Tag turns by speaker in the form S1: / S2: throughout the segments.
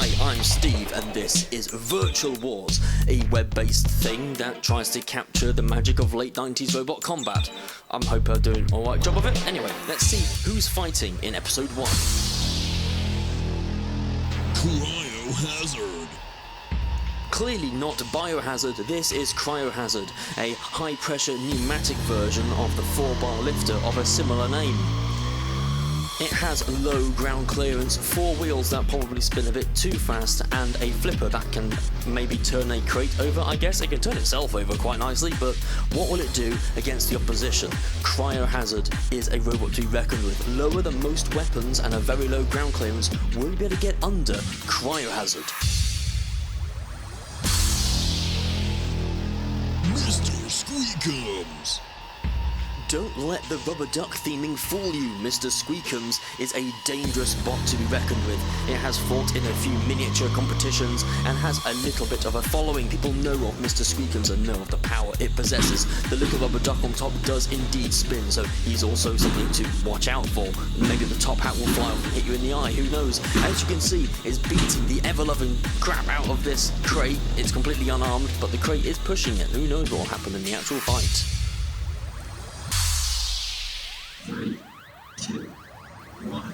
S1: Hey, I'm Steve, and this is Virtual Wars, a web-based thing that tries to capture the magic of late 90s robot combat. I'm hoping I'm doing an alright job of it. Anyway, let's see who's fighting in episode 1.
S2: Cryohazard.
S1: Clearly not Biohazard, this is Cryohazard, a high-pressure pneumatic version of the 4-bar lifter of a similar name. It has low ground clearance, 4 wheels that probably spin a bit too fast, and a flipper that can maybe turn a crate over. I guess it can turn itself over quite nicely, but what will it do against the opposition? Cryohazard is a robot to be reckoned with. Lower than most weapons and a very low ground clearance. Will you be able to get under Cryohazard?
S2: Mr. Squeakums.
S1: Don't let the rubber duck theming fool you. Mr. Squeakums is a dangerous bot to be reckoned with. It has fought in a few miniature competitions and has a little bit of a following. People know of Mr. Squeakums and know of the power it possesses. The little rubber duck on top does indeed spin, so he's also something to watch out for. Maybe the top hat will fly off and hit you in the eye, who knows? As you can see, it's beating the ever-loving crap out of this crate. It's completely unarmed, but the crate is pushing it. Who knows what will happen in the actual fight?
S2: 3, 2, 1.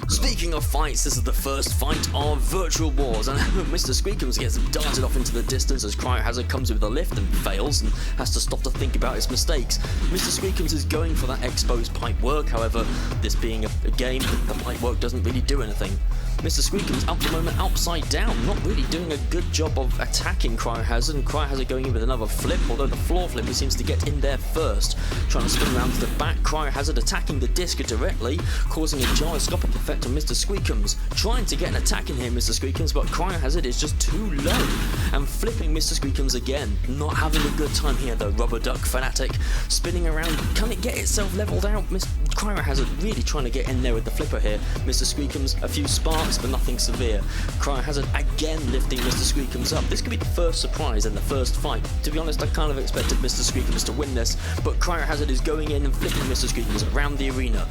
S1: Speaking of fights, this is the first fight of Virtual Wars, and Mr. Squeakums gets darted off into the distance as Cryohazard comes with a lift and fails and has to stop to think about his mistakes. Mr. Squeakums is going for that exposed pipe work, however, this being a game, the pipe work doesn't really do anything. Mr. Squeakums at the moment upside down, not really doing a good job of attacking Cryohazard, and Cryohazard going in with another flip, although the floor flip he seems to get in there first. Trying to spin around to the back, Cryohazard attacking the disc directly, causing a gyroscopic effect on Mr. Squeakums. Trying to get an attack in here, Mr. Squeakums, but Cryohazard is just too low. And flipping Mr. Squeakums again, not having a good time here, the rubber duck fanatic. Spinning around, can it get itself leveled out? Cryohazard really trying to get in there with the flipper here. Mr. Squeakums, a few sparks, but nothing severe. Cryohazard again lifting Mr. Squeakums up. This could be the first surprise in the first fight. To be honest, I kind of expected Mr. Squeakums to win this, but Cryohazard is going in and flipping Mr. Squeakums around the arena.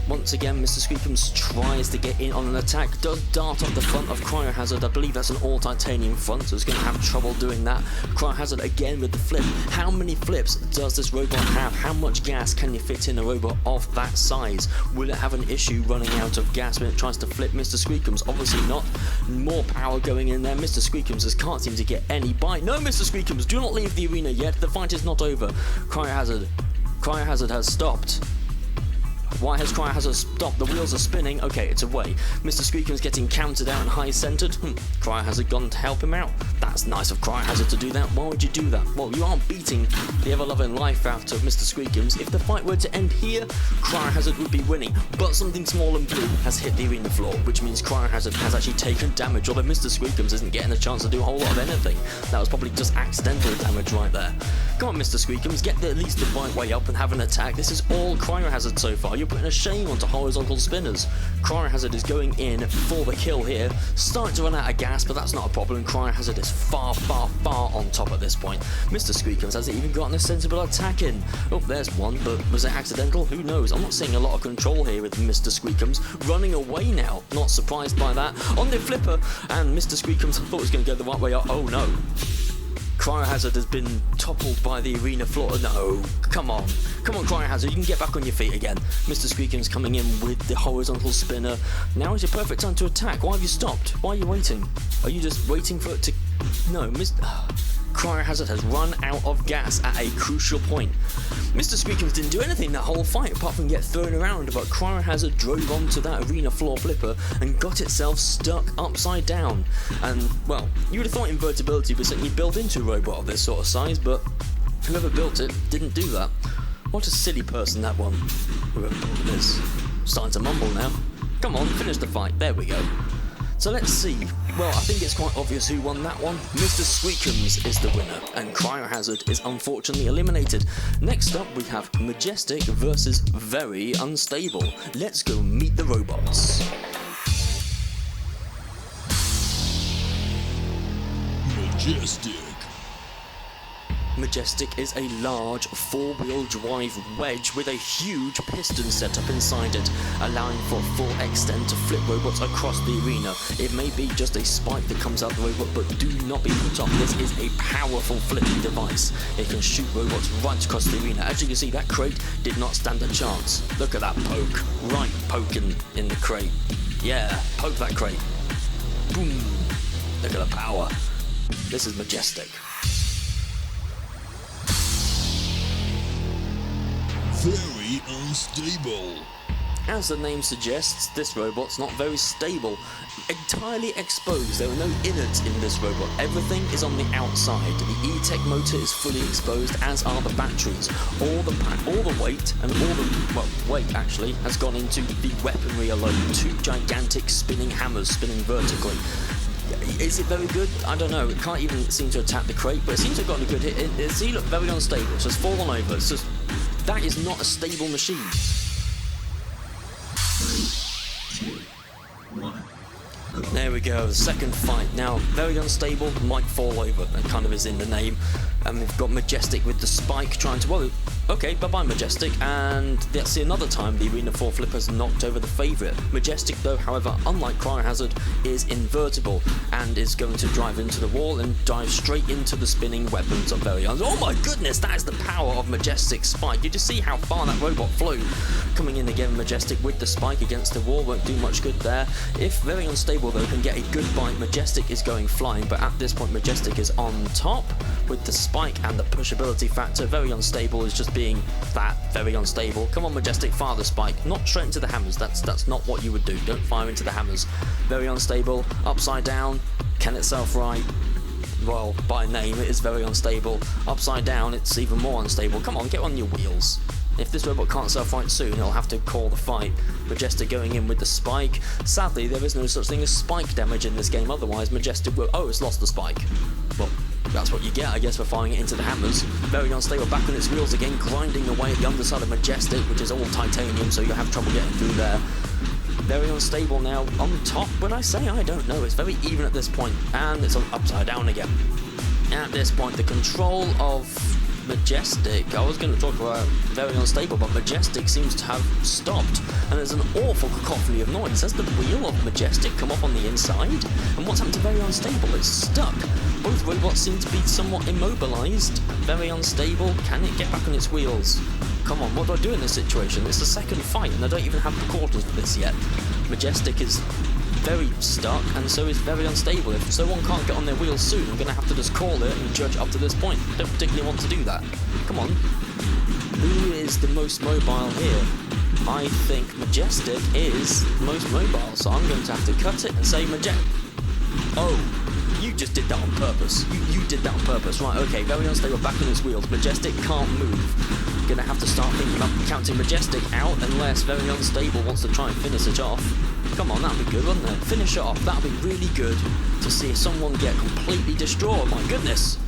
S1: Once again, Mr. Squeakums tries to get in on an attack, does dart off the front of Cryohazard. I believe that's an all-titanium front, so he's going to have trouble doing that. Cryohazard again with the flip. How many flips does this robot have? How much gas can you fit in a robot of that size? Will it have an issue running out of gas when it tries to flip Mr. Squeakums? Obviously not. More power going in there. Mr. Squeakums just can't seem to get any bite. No, Mr. Squeakums, do not leave the arena yet. The fight is not over. Cryohazard has stopped. Why has Cryohazard stopped? The wheels are spinning. Okay, it's away. Mr. Squeakums getting countered out and high-centered. Cryohazard gone to help him out. That's nice of Cryohazard to do that. Why would you do that? Well, you aren't beating the ever-loving life out of Mr. Squeakums. If the fight were to end here, Cryohazard would be winning. But something small and blue has hit the arena floor, which means Cryohazard has actually taken damage, although Mr. Squeakums isn't getting a chance to do a whole lot of anything. That was probably just accidental damage right there. Come on, Mr. Squeakums, get at least the right way up and have an attack. This is all Cryohazard so far. You're putting a shame onto horizontal spinners. Cryohazard is going in for the kill here. Starting to run out of gas, but that's not a problem. Cryohazard is far, far, far on top at this point. Mr. Squeakums hasn't even gotten a sensible attack in. Oh, there's one, but was it accidental? Who knows? I'm not seeing a lot of control here with Mr. Squeakums. Running away now. Not surprised by that. On the flipper, and Mr. Squeakums thought it was going to go the right way up. Oh no. Cryohazard has been toppled by the arena floor. No, come on. Come on, Cryohazard, you can get back on your feet again. Mr. Squeakums coming in with the horizontal spinner. Now is your perfect time to attack. Why have you stopped? Why are you waiting? Are you just waiting for it to... No, Cryohazard has run out of gas at a crucial point. Mr. Squeakums didn't do anything that whole fight apart from get thrown around, but Cryohazard drove onto that arena floor flipper and got itself stuck upside down. And, well, you would have thought invertibility was something you built into a robot of this sort of size, but whoever built it didn't do that. What a silly person that one. Whoever built this. Starting to mumble now. Come on, finish the fight. There we go. So let's see. Well, I think it's quite obvious who won that one. Mr. Squeakums is the winner, and Cryohazard is unfortunately eliminated. Next up, we have Majestic versus Very Unstable. Let's go meet the robots.
S2: Majestic.
S1: Majestic is a large four-wheel drive wedge with a huge piston setup inside it, allowing for full extent to flip robots across the arena. It may be just a spike that comes out the robot, but do not be put off. This is a powerful flipping device. It can shoot robots right across the arena. As you can see, that crate did not stand a chance. Look at that poke. Right poking in the crate. Yeah, poke that crate. Boom. Look at the power. This is Majestic.
S2: Very unstable.
S1: As the name suggests, this robot's not very stable. Entirely exposed, there are no innards in this robot. Everything is on the outside. The E-Tech motor is fully exposed, as are the batteries. All the weight, and weight actually, has gone into the weaponry alone. Two gigantic spinning hammers spinning vertically. Is it very good? I don't know. It can't even seem to attack the crate, but it seems to have gotten a good hit. It look very unstable. It's just fallen over. It's just, that is not a stable machine.
S2: 3, 2, 1.
S1: There we go, the second fight. Now, very unstable, might fall over. That kind of is in the name. And we've got Majestic with the spike trying to... Well, okay, bye-bye Majestic. And let's see another time the Arena 4 Flipper's knocked over the favourite. Majestic, though, however, unlike Cryohazard, is invertible and is going to drive into the wall and dive straight into the spinning weapons of Very Uns. Oh my goodness, that is the power of Majestic's spike. You just see how far that robot flew. Coming in again, Majestic with the spike against the wall won't do much good there. If Very Unstable, though, can get a good bite, Majestic is going flying, but at this point Majestic is on top with the spike and the pushability factor. Very Unstable is just being that, very unstable. Come on Majestic, fire the spike. Not straight into the hammers, that's not what you would do. Don't fire into the hammers. Very Unstable, upside down, can itself right. Well, by name it is Very Unstable. Upside down, it's even more unstable. Come on, get on your wheels. If this robot can't self-fight soon, he'll have to call the fight. Majestic going in with the spike. Sadly, there is no such thing as spike damage in this game, otherwise Majestic will... Oh, it's lost the spike. Well, that's what you get, I guess, for firing it into the hammers. Very Unstable back on its wheels again, grinding away at the underside of Majestic, which is all titanium, so you'll have trouble getting through there. Very Unstable now on top. When I say I don't know, it's very even at this point, and it's upside down again. At this point, the control of Majestic, I was going to talk about Very Unstable, but Majestic seems to have stopped, and there's an awful cacophony of noise. Has the wheel of Majestic come off on the inside? And what's happened to Very Unstable? It's stuck. Both robots seem to be somewhat immobilized. Very Unstable, can it get back on its wheels? Come on, what do I do in this situation? It's the second fight, and I don't even have the quarters for this yet. Majestic is very stuck, and so is Very Unstable. If someone can't get on their wheels soon, I'm going to have to just call it and judge up to this point. Don't particularly want to do that. Come on. Who is the most mobile here? I think Majestic is most mobile, so I'm going to have to cut it and say Majestic. Oh, you just did that on purpose. You did that on purpose. Right, okay, Very Unstable back on its wheels. Majestic can't move. Gonna have to start thinking about counting Majestic out unless Very Unstable wants to try and finish it off. Come on, that'd be good, wouldn't it? Finish it off. That'd be really good to see someone get completely destroyed. My goodness.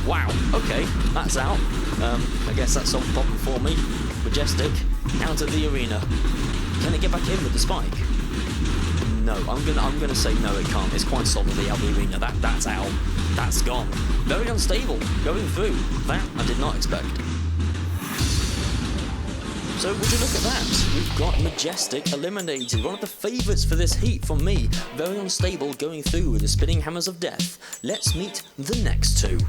S1: Wow, okay, that's out. I guess that solved the problem for me. Majestic, out of the arena. Can it get back in with the spike? No, I'm gonna say no, it can't. It's quite solidly out of the arena. That's out. That's gone. Very Unstable, going through. That I did not expect. So would you look at that? We've got Majestic eliminated. One of the favourites for this heat from me. Very Unstable going through with the spinning hammers of death. Let's meet the next two.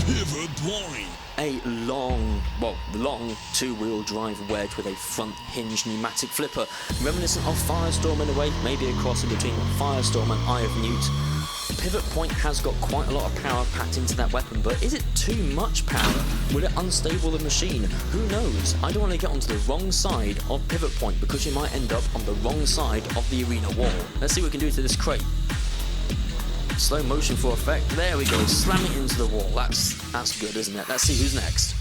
S2: Pivot point.
S1: A long two-wheel drive wedge with a front hinge pneumatic flipper, reminiscent of Firestorm in a way, maybe a cross between Firestorm and Eye of Newt. The pivot point has got quite a lot of power packed into that weapon, but is it too much power? Will it unstable the machine? Who knows? I don't want to get onto the wrong side of pivot point because you might end up on the wrong side of the arena wall. Let's see what we can do to this crate. Slow motion for effect. There we go. Slam it into the wall. That's good, isn't it? Let's see who's next.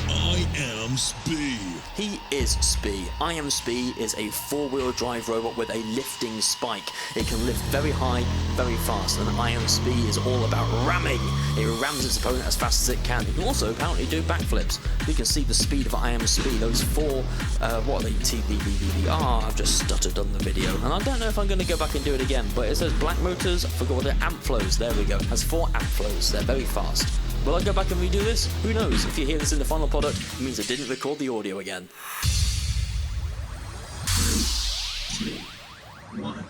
S2: I am Spee.
S1: He is Spee. I Am Spee is a 4-wheel drive robot with a lifting spike. It can lift very high, very fast, and I Am Spee is all about ramming. It rams its opponent as fast as it can. It can also apparently do backflips. You can see the speed of I Am Spee. Those 4, what are they? I've just stuttered on the video, and I don't know if I'm going to go back and do it again, but it says black motors, I forgot what they're, amp flows, there we go. It has 4 amp flows, they're very fast. Will I go back and redo this? Who knows? If you hear this in the final product, it means I didn't record the audio again.
S2: 3, 2, 1.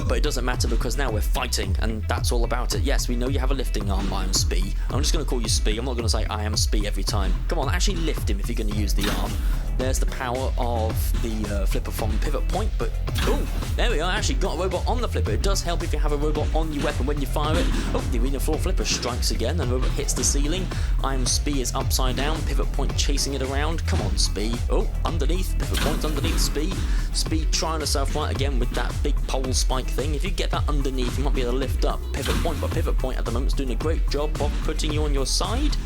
S1: But it doesn't matter because now we're fighting, and that's all about it. Yes, we know you have a lifting arm, I Am Spee. I'm just going to call you Spee. I'm not going to say I Am Spee every time. Come on, actually lift him if you're going to use the arm. There's the power of the flipper from Pivot Point, but oh, there we are. I actually got a robot on the flipper. It does help if you have a robot on your weapon when you fire it. Oh, the arena floor flipper strikes again, and the robot hits the ceiling. I Am Spee is upside down. Pivot Point chasing it around. Come on, Spee. Oh, underneath. Pivot Point's underneath Spee. Spee trying herself right again with that big pole spike thing. If you get that underneath, you might be able to lift up Pivot Point, but Pivot Point at the moment is doing a great job of putting you on your side.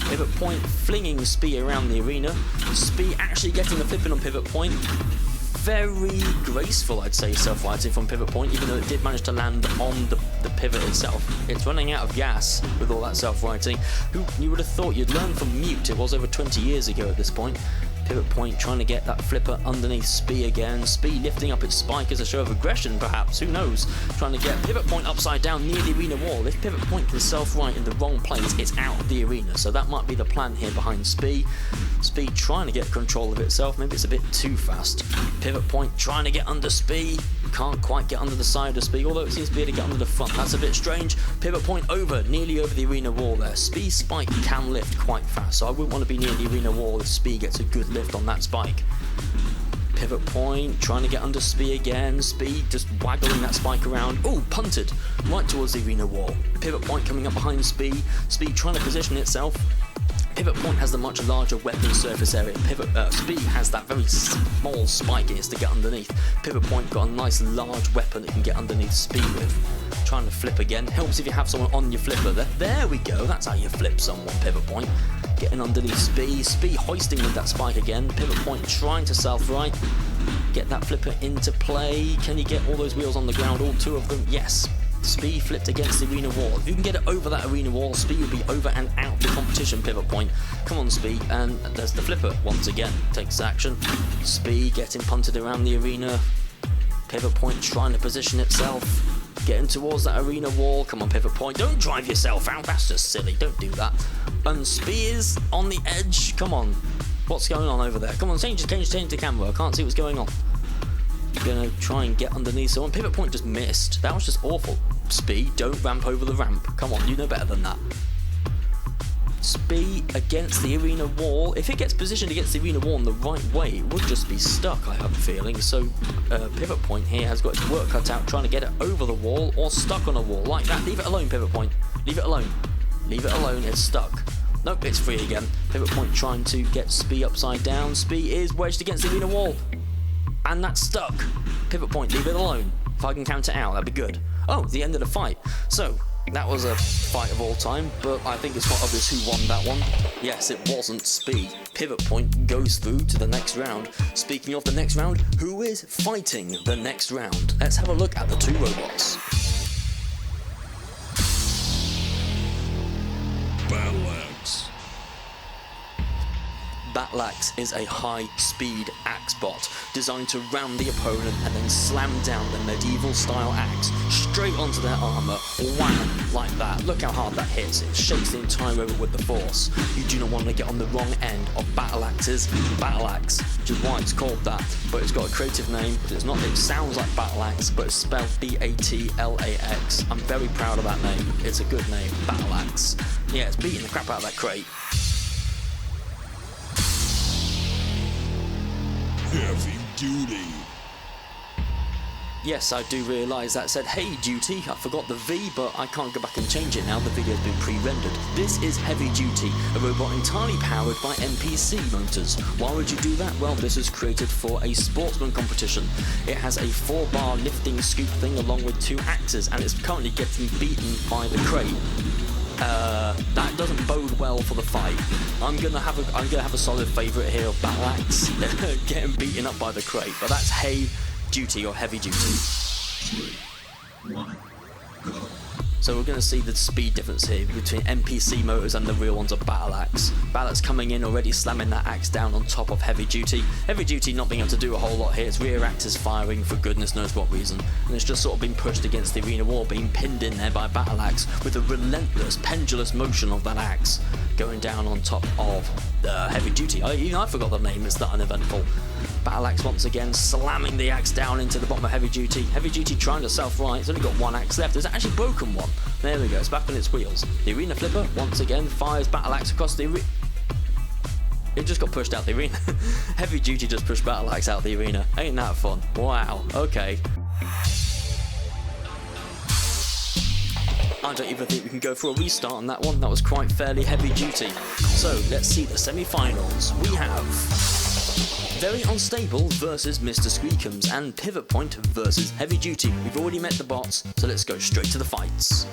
S1: Pivot Point flinging Spee around the arena. Spee actually getting the flipping on Pivot Point. Very graceful, I'd say, self-righting from Pivot Point, even though it did manage to land on the pivot itself. It's running out of gas with all that self-righting. You would have thought you'd learn from Mute. It was over 20 years ago at this point. Pivot Point trying to get that flipper underneath Spee again. Spee lifting up its spike as a show of aggression, perhaps. Who knows? Trying to get Pivot Point upside down near the arena wall. If Pivot Point can self-right in the wrong place, it's out of the arena. So that might be the plan here behind Spee. Spee trying to get control of itself. Maybe it's a bit too fast. Pivot Point trying to get under Spee. Can't quite get under the side of Spee, although it seems to be able to get under the front. That's a bit strange. Pivot Point nearly over the arena wall there. Spee's spike can lift quite fast, so I wouldn't want to be near the arena wall if Spee gets a good lift on that spike. Pivot Point trying to get under Spee again. Spee just waggling that spike around. Oh, punted right towards the arena wall. Pivot Point coming up behind Spee. Spee trying to position itself. Pivot Point has the much larger weapon surface area. Spee has that very small spike it is to get underneath. Pivot Point got a nice large weapon it can get underneath Spee with. Trying to flip again. Helps if you have someone on your flipper. There we go. That's how you flip someone, Pivot Point. Getting underneath Spee. Spee hoisting with that spike again. Pivot Point trying to self-right. Get that flipper into play. Can you get all those wheels on the ground? All 2 of them? Yes. Spee flipped against the arena wall. If you can get it over that arena wall, Spee will be over and out of the competition. Pivot Point. Come on, Spee. And there's the flipper once again. Takes action. Spee getting punted around the arena. Pivot Point trying to position itself. Getting towards that arena wall. Come on, Pivot Point. Don't drive yourself out. That's just silly. Don't do that. And Spee is on the edge. Come on. What's going on over there? Come on, change the camera. I can't see what's going on. Gonna try and get underneath someone. Pivot Point just missed. That was just awful. Spee, don't ramp over the ramp. Come on, you know better than that. Spee against the arena wall. If it gets positioned against the arena wall in the right way, it would just be stuck, I have a feeling. So Pivot Point here has got its work cut out trying to get it over the wall or stuck on a wall like that. Leave it alone, Pivot Point. Leave it alone. Leave it alone, it's stuck. Nope, it's free again. Pivot Point trying to get Spee upside down. Spee is wedged against the arena wall. And that's stuck. Pivot Point, leave it alone. If I can count it out, that'd be good. Oh, the end of the fight. So, that was a fight of all time, but I think it's quite obvious who won that one. Yes, it wasn't Spee. Pivot Point goes through to the next round. Speaking of the next round, who is fighting the next round? Let's have a look at the 2 robots.
S2: Battle Axe.
S1: Battle Axe is a high-speed axe bot designed to ram the opponent and then slam down the medieval-style axe straight onto their armour, wham, like that. Look how hard that hits. It shakes the entire robot with the force. You do not want to get on the wrong end of Battle Axe's Battle Axe, which is why it's called that. But it's got a creative name. It's not. It sounds like Battle Axe, but it's spelled B-A-T-L-A-X. I'm very proud of that name. It's a good name, Battle Axe. Yeah, it's beating the crap out of that crate.
S2: Heavy Duty.
S1: Yes, I do realise that said Hey Duty. I forgot the V, but I can't go back and change it now. The video's been pre-rendered. This is Heavy Duty, a robot entirely powered by NPC motors. Why would you do that? Well, this is created for a sportsman competition. It has a 4-bar lifting scoop thing along with 2 axes, and it's currently getting beaten by the crate. that doesn't bode well for the fight. I'm gonna have a solid favourite here of Battle Axe getting beaten up by the crate, but that's Hey Duty or Heavy Duty.
S2: 3, 1, go.
S1: So we're going to see the speed difference here between NPC motors and the real ones of Battle Axe. Battle Axe coming in already slamming that axe down on top of Heavy Duty. Heavy Duty not being able to do a whole lot here. Its rear axe is firing for goodness knows what reason. And it's just sort of been pushed against the arena wall, being pinned in there by Battle Axe with a relentless, pendulous motion of that axe going down on top of Heavy Duty. I forgot the name, it's that uneventful. Battle Axe once again slamming the axe down into the bottom of Heavy Duty. Heavy Duty trying to self-right, it's only got one axe left. It's actually broken one. There we go, it's back on its wheels. The arena flipper once again fires Battle Axe across the arena. It just got pushed out the arena. Heavy Duty just pushed Battle Axe out the arena. Ain't that fun? Wow, okay. I don't even think we can go for a restart on that one. That was quite fairly heavy duty. So let's see the semi-finals. We have Very Unstable versus Mr. Squeakums and Pivot Point versus Heavy Duty. We've already met the bots, so let's go straight to the fights.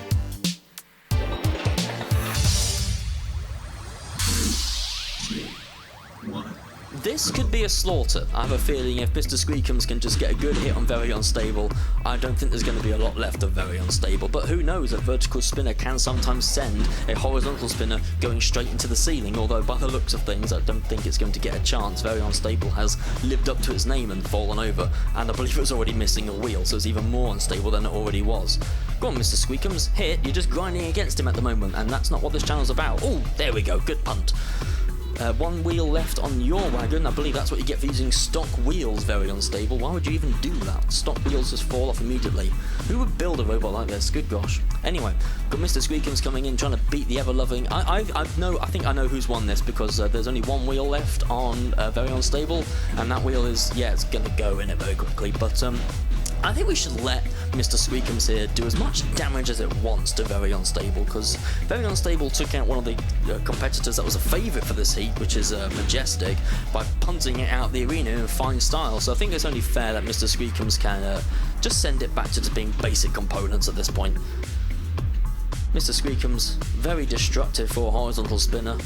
S1: This could be a slaughter. I have a feeling if Mr. Squeakums can just get a good hit on Very Unstable, I don't think there's going to be a lot left of Very Unstable. But who knows, a vertical spinner can sometimes send a horizontal spinner going straight into the ceiling, although by the looks of things I don't think it's going to get a chance. Very Unstable has lived up to its name and fallen over, and I believe it was already missing a wheel, so it's even more unstable than it already was. Go on, Mr. Squeakums, hit. You're just grinding against him at the moment, and that's not what this channel's about. Oh, there we go, good punt. One wheel left on your wagon. I believe that's what you get for using stock wheels, Very Unstable. Why would you even do that? Stock wheels just fall off immediately. Who would build a robot like this? Good gosh. Anyway, got Mr. Squeakums coming in, trying to beat the ever-loving... I think I know who's won this, because there's only one wheel left on Very Unstable, and that wheel is, yeah, it's going to go in it very quickly, but I think we should let Mr. Squeakums here do as much damage as it wants to Very Unstable, because Very Unstable took out one of the competitors that was a favourite for this heat, which is Majestic, by punting it out the arena in fine style. So I think it's only fair that Mr. Squeakums can just send it back to just being basic components at this point. Mr. Squeakums, very destructive for a horizontal spinner.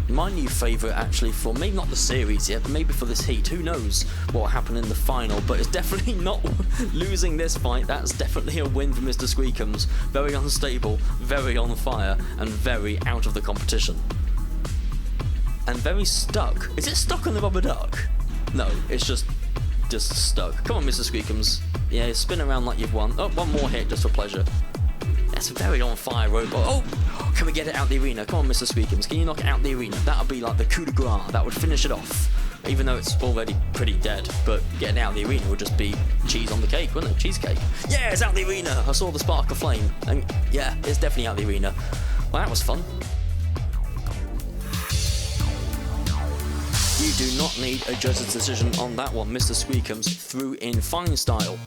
S1: My new favourite actually for maybe not the series yet, but maybe for this heat. Who knows what will happen in the final, but it's definitely not losing this fight. That's definitely a win for Mr. Squeakums. Very unstable, very on fire, and very out of the competition. And very stuck. Is it stuck on the rubber duck? No, it's just stuck. Come on, Mr. Squeakums. Yeah, spin around like you've won. Oh, one more hit just for pleasure. That's a very on fire robot. Oh, can we get it out the arena? Come on, Mr. Squeakums, can you knock it out the arena? That would be like the coup de grace. That would finish it off. Even though it's already pretty dead, but getting it out the arena would just be cheese on the cake, wouldn't it? Cheesecake. Yeah, it's out the arena. I saw the spark of flame. And yeah, it's definitely out the arena. Well, that was fun. You do not need a judge's decision on that one. Mr. Squeakums threw in fine style.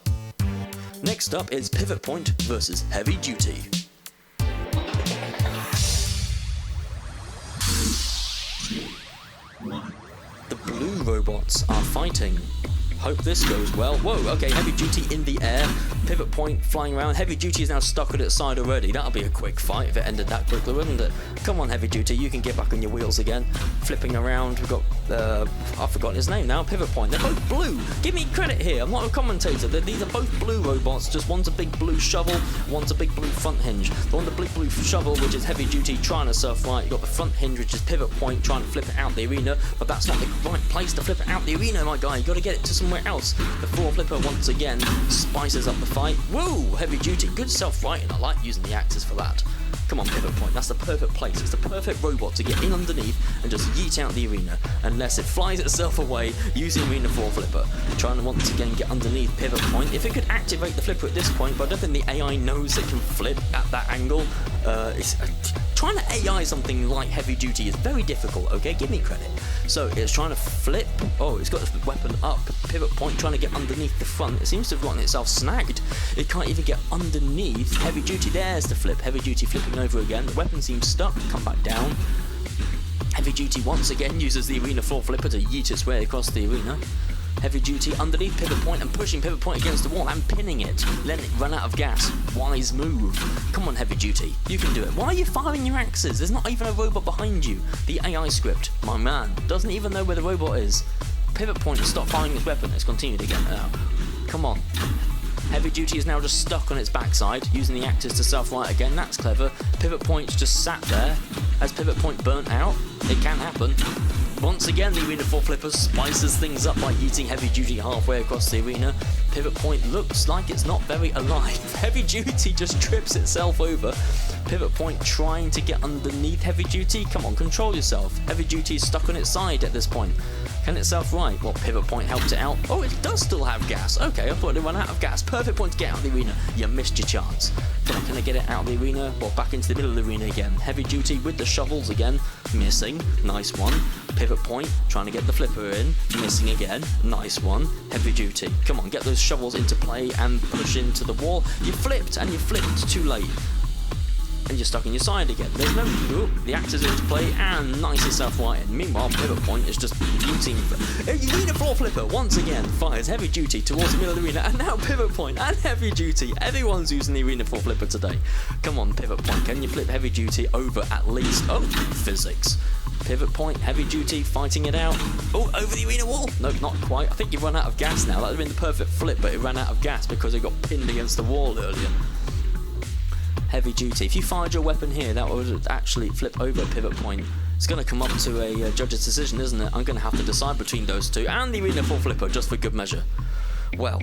S1: Next up is Pivot Point versus Heavy Duty. The blue robots are fighting. Hope this goes well. Whoa, okay, Heavy Duty in the air. Pivot Point flying around. Heavy Duty is now stuck at its side already. That'll be a quick fight if it ended that quickly, wouldn't it? Come on, Heavy Duty, you can get back on your wheels again. Flipping around, we've got, I've forgotten his name now, Pivot Point. They're both blue. Give me credit here, I'm not a commentator. These are both blue robots, just one's a big blue shovel, one's a big blue front hinge. The one with the big blue shovel, which is Heavy Duty, trying to surf right. You've got the front hinge, which is Pivot Point, trying to flip it out the arena, but that's not the right place to flip it out the arena, my guy. You've got to get it to somewhere else. The four flipper once again spices up the fight. Whoa, Heavy Duty, good self-righting. I like using the axes for that. Come on, Pivot Point, that's the perfect place. It's the perfect robot to get in underneath and just yeet out the arena, unless it flies itself away using Arena 4 Flipper. Trying to once again get underneath Pivot Point. If it could activate the flipper at this point, but I don't think the AI knows it can flip at that angle. Trying to AI something like Heavy Duty is very difficult, okay? Give me credit. So it's trying to flip. Oh, it's got the weapon up. Pivot Point trying to get underneath the front. It seems to have gotten itself snagged. It can't even get underneath Heavy Duty. There's the flip. Heavy Duty flipping over again. The weapon seems stuck. Come back down. Heavy Duty once again uses the Arena 4 Flipper to yeet its way across the arena. Heavy Duty underneath Pivot Point and pushing Pivot Point against the wall and pinning it, letting it run out of gas. Wise move. Come on, Heavy Duty, you can do it. Why are you firing your axes? There's not even a robot behind you. The AI script, my man, doesn't even know where the robot is. Pivot Point has stopped firing its weapon. It's continued again. Come on. Heavy Duty is now just stuck on its backside, using the axes to self-right again. That's clever. Pivot Point just sat there. Has Pivot Point burnt out? It can happen. Once again, the Arena 4 Flipper spices things up by eating Heavy Duty halfway across the arena. Pivot Point looks like it's not very alive. Heavy Duty just trips itself over. Pivot Point trying to get underneath Heavy Duty. Come on, control yourself. Heavy Duty is stuck on its side at this point. Can it self-right? Well, Pivot Point helped it out. Oh, it does still have gas. Okay, I thought it ran out of gas. Perfect point to get out of the arena. You missed your chance. But can I get it out of the arena? Well, back into the middle of the arena again. Heavy Duty with the shovels again. Missing. Nice one. Pivot Point trying to get the flipper in. Missing again. Nice one. Heavy Duty. Come on, get those shovels into play and push into the wall. You flipped, and you flipped too late. And you're stuck on your side again. There's no... Ooh, the axes are into play and nicely self-righted. Meanwhile, Pivot Point is just using... Arena 4 Flipper once again fires Heavy Duty towards the middle of the arena, and now Pivot Point and Heavy Duty. Everyone's using the Arena 4 Flipper today. Come on, Pivot Point, can you flip Heavy Duty over at least? Oh, physics. Pivot Point, Heavy Duty, fighting it out. Oh, over the arena wall. No, not quite. I think you've run out of gas now. That would have been the perfect flip, but it ran out of gas because it got pinned against the wall earlier. Heavy Duty. If you fired your weapon here, that would actually flip over Pivot Point. It's going to come up to a judge's decision, isn't it? I'm going to have to decide between those two and the Arena 4 Flipper, just for good measure. Well,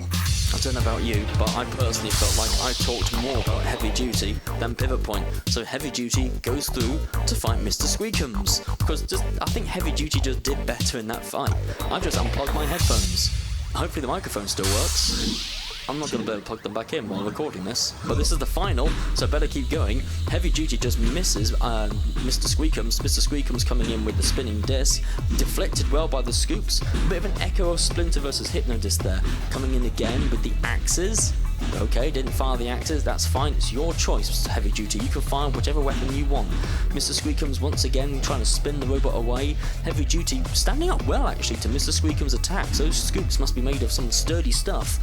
S1: I don't know about you, but I personally felt like I talked more about Heavy Duty than Pivot Point. So Heavy Duty goes through to fight Mr. Squeakums, because I think Heavy Duty just did better in that fight. I've just unplugged my headphones. Hopefully the microphone still works. I'm not going to be able to plug them back in while recording this, but this is the final, so better keep going. Heavy Duty just misses Mr. Squeakums. Mr. Squeakums coming in with the spinning disc, deflected well by the scoops. A bit of an echo of Splinter versus Hypnodisc there. Coming in again with the axes. Okay, didn't fire the axes, that's fine, it's your choice, Heavy Duty. You can fire whichever weapon you want. Mr. Squeakums once again trying to spin the robot away. Heavy Duty standing up well actually to Mr. Squeakums' attacks. Those scoops must be made of some sturdy stuff.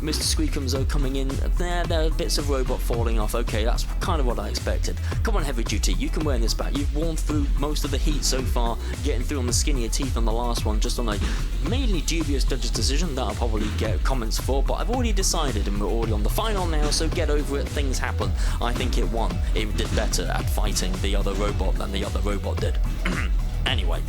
S1: Mr. Squeakums though coming in, there are bits of robot falling off. Okay, that's kind of what I expected. Come on Heavy Duty, you can win this back. You've worn through most of the heat so far, getting through on the skinnier teeth on the last one, just on a mainly dubious judge's decision that I'll probably get comments for, but I've already decided and we're already on the final now, so get over it, things happen. I think it won. It did better at fighting the other robot than the other robot did. Anyway.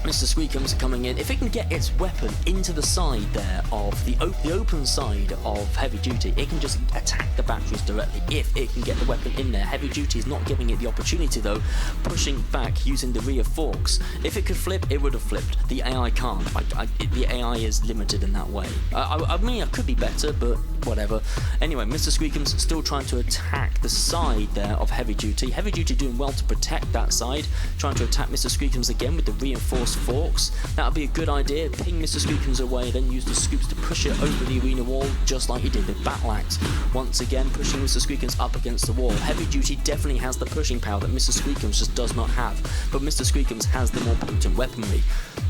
S1: Mr. Squeakums coming in. If it can get its weapon into the side there of the open side of Heavy Duty, it can just attack the batteries directly if it can get the weapon in there. Heavy Duty is not giving it the opportunity though, pushing back using the rear forks. If it could flip, it would have flipped. The AI can't. The AI is limited in that way. I mean, it could be better, but whatever. Anyway, Mr. Squeakums still trying to attack the side there of Heavy Duty. Heavy Duty doing well to protect that side, trying to attack Mr. Squeakums again with the reinforced forks. That would be a good idea. Ping Mr. Squeakums away, then use the scoops to push it over the arena wall, just like he did with Battle Axe. Once again, pushing Mr. Squeakums up against the wall. Heavy Duty definitely has the pushing power that Mr. Squeakums just does not have, but Mr. Squeakums has the more potent weaponry.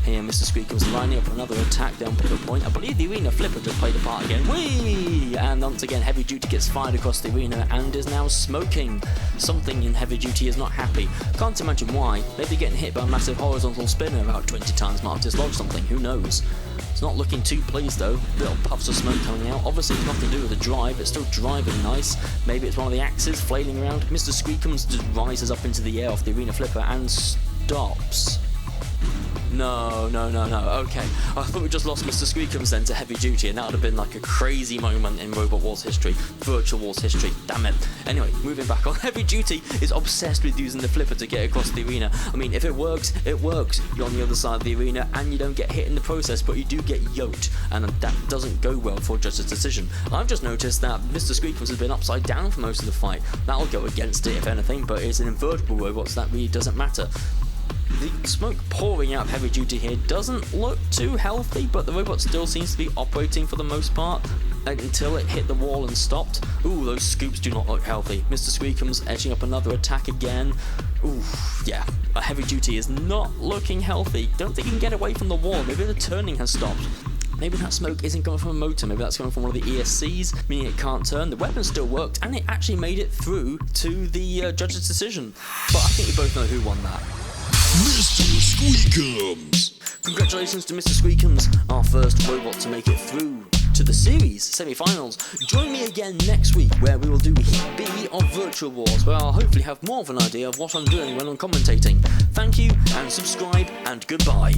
S1: Here, Mr. Squeakums lining up another attack down Pivot Point. I believe the Arena Flipper just played a part again. Whee! And once again, Heavy Duty gets fired across the arena and is now smoking. Something in Heavy Duty is not happy. Can't imagine why. Maybe getting hit by a massive horizontal spinner about 20 times might have dislodged something. Who knows? It's not looking too pleased though. Little puffs of smoke coming out. Obviously it's nothing to do with the drive. It's still driving nice. Maybe it's one of the axes flailing around. Mr. Squeakums just rises up into the air off the Arena Flipper and stops. No. Okay. I thought we just lost Mr. Squeakums then to Heavy Duty, and that would have been like a crazy moment in Robot Wars history. Virtual Wars history. Damn it. Anyway, moving back on. Heavy Duty is obsessed with using the flipper to get across the arena. I mean, if it works, it works. You're on the other side of the arena, and you don't get hit in the process, but you do get yoked, and that doesn't go well for a judge's decision. I've just noticed that Mr. Squeakums has been upside down for most of the fight. That'll go against it, if anything, but it's an invertible robot, so that really doesn't matter. The smoke pouring out of Heavy Duty here doesn't look too healthy, but the robot still seems to be operating for the most part until it hit the wall and stopped. Ooh, those scoops do not look healthy. Mr. Squeakums edging up another attack again. Ooh, yeah. Heavy Duty is not looking healthy. Don't think he can get away from the wall. Maybe the turning has stopped. Maybe that smoke isn't coming from a motor, maybe that's coming from one of the ESCs, meaning it can't turn. The weapon still worked, and it actually made it through to the judge's decision. But I think we both know who won that.
S2: Mr. Squeakums!
S1: Congratulations to Mr. Squeakums, our first robot to make it through to the series semi-finals. Join me again next week where we will do Heat B of Virtual Wars, where I'll hopefully have more of an idea of what I'm doing when I'm commentating. Thank you, and subscribe, and goodbye.